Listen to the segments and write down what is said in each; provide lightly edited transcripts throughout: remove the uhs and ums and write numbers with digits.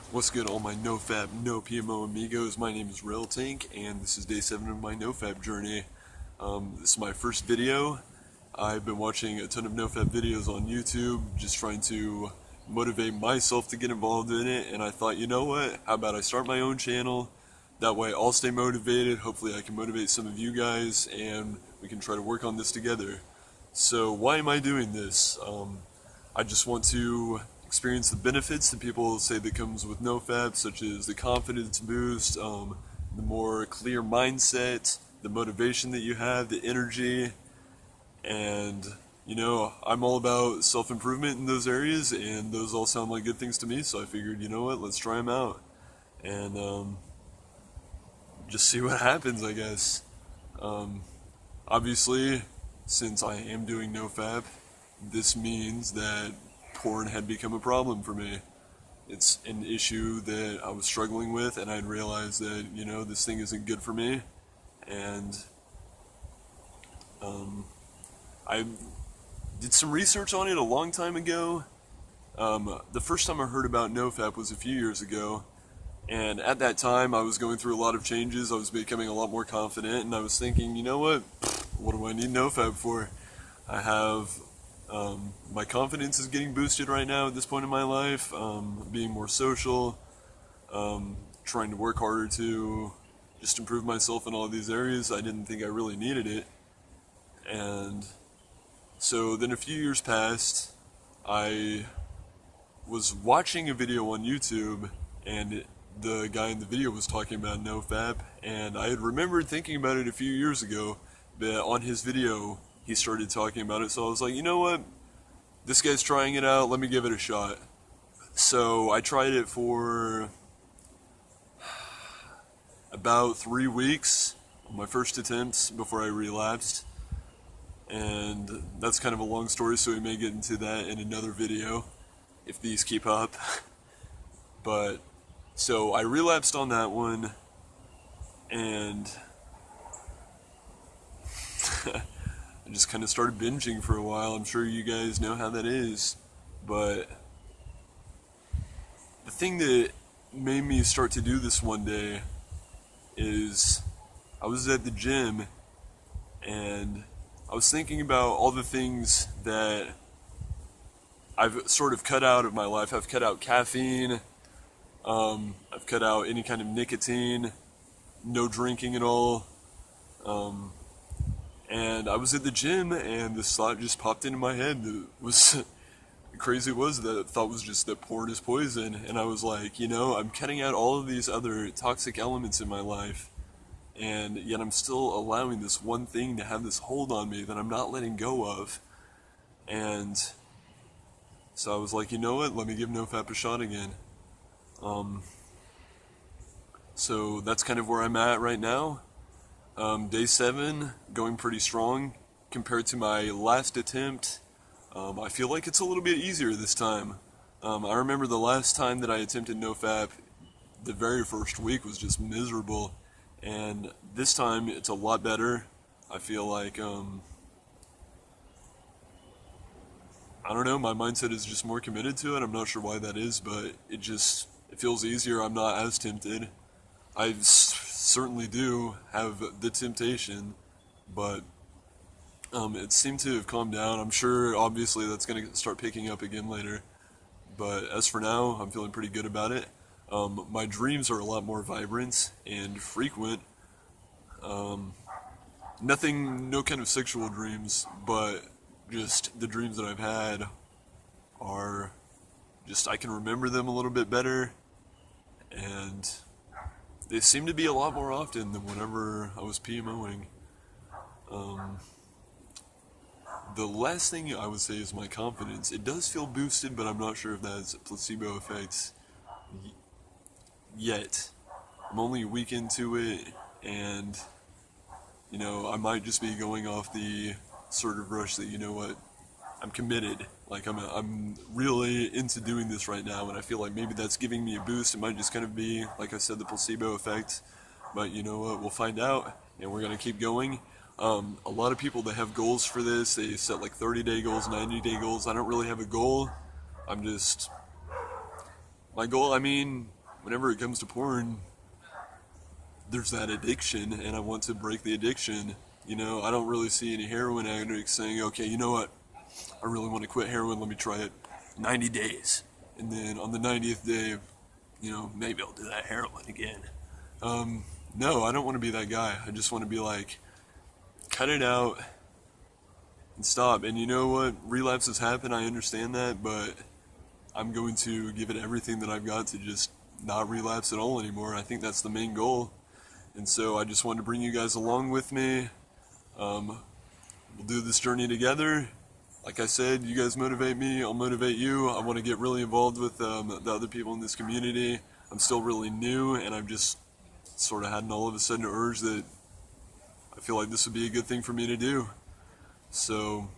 What's good, all my NoFap, NoPMO amigos? My name is RailTank, and this is day 7 of my NoFap journey. This is my first video. I've been watching a ton of NoFap videos on YouTube, just trying to motivate myself to get involved in it, and I thought, you know what, how about I start my own channel? That way I'll stay motivated, hopefully I can motivate some of you guys, and we can try to work on this together. So why am I doing this? I just want to experience the benefits that people say that comes with NoFap, such as the confidence boost, the more clear mindset, the motivation that you have, the energy, and you know, I'm all about self-improvement in those areas, and those all sound like good things to me, so I figured, you know what, let's try them out, and just see what happens, I guess. Obviously, since I am doing NoFap, this means that porn had become a problem for me. It's an issue that I was struggling with, and I'd realized that, you know, this thing isn't good for me, and I did some research on it a long time ago. The first time I heard about NoFap was a few years ago, and at that time I was going through a lot of changes. I was becoming a lot more confident, and I was thinking, you know what do I need NoFap for? I have my confidence is getting boosted right now at this point in my life, being more social, trying to work harder to just improve myself in all these areas. I didn't think I really needed it. And so then a few years passed. I was watching a video on YouTube, and the guy in the video was talking about NoFap, and I had remembered thinking about it a few years ago, but on his video he started talking about it, so I was like, you know what, this guy's trying it out, let me give it a shot. So I tried it for about 3 weeks on my first attempts before I relapsed, and that's kind of a long story, so we may get into that in another video if these keep up. But so I relapsed on that one, and I just kind of started binging for a while. I'm sure you guys know how that is. But the thing that made me start to do this one day is I was at the gym, and I was thinking about all the things that I've sort of cut out of my life. I've cut out caffeine, I've cut out any kind of nicotine, no drinking at all, and I was at the gym, and this thought just popped into my head. It was crazy. It was that thought was just that porn is poison, and I was like, you know, I'm cutting out all of these other toxic elements in my life, and yet I'm still allowing this one thing to have this hold on me that I'm not letting go of. And so I was like, you know what, let me give NoFap a shot again. So that's kind of where I'm at right now. Day 7, going pretty strong compared to my last attempt. I feel like it's a little bit easier this time. I remember the last time that I attempted NoFap, the very first week was just miserable, and this time it's a lot better. I feel like, I don't know, my mindset is just more committed to it. I'm not sure why that is, but it feels easier. I'm not as tempted. I certainly do have the temptation, but it seemed to have calmed down. I'm sure, obviously, that's going to start picking up again later, but as for now, I'm feeling pretty good about it. My dreams are a lot more vibrant and frequent. No kind of sexual dreams, but just the dreams that I've had are just, I can remember them a little bit better, and they seem to be a lot more often than whenever I was PMOing. The last thing I would say is my confidence. It does feel boosted, but I'm not sure if that's placebo effects yet. I'm only a week into it, and you know, I might just be going off the sort of rush that, you know what, I'm committed. Like, I'm really into doing this right now, and I feel like maybe that's giving me a boost. It might just kind of be, like I said, the placebo effect, but you know what, we'll find out, and we're going to keep going. A lot of people that have goals for this, they set like 30-day goals, 90-day goals. I don't really have a goal. My goal, I mean, whenever it comes to porn, there's that addiction, and I want to break the addiction. You know, I don't really see any heroin addicts saying, okay, you know what, I really want to quit heroin, let me try it 90 days. And then on the 90th day, you know, maybe I'll do that heroin again. No, I don't want to be that guy. I just want to be like, cut it out and stop. And you know what? Relapses happen, I understand that, but I'm going to give it everything that I've got to just not relapse at all anymore. I think that's the main goal. And so I just wanted to bring you guys along with me. We'll do this journey together. Like I said, you guys motivate me, I'll motivate you. I want to get really involved with the other people in this community. I'm still really new, and I've just sort of had an all of a sudden urge that I feel like this would be a good thing for me to do. So,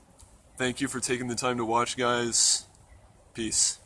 thank you for taking the time to watch, guys. Peace.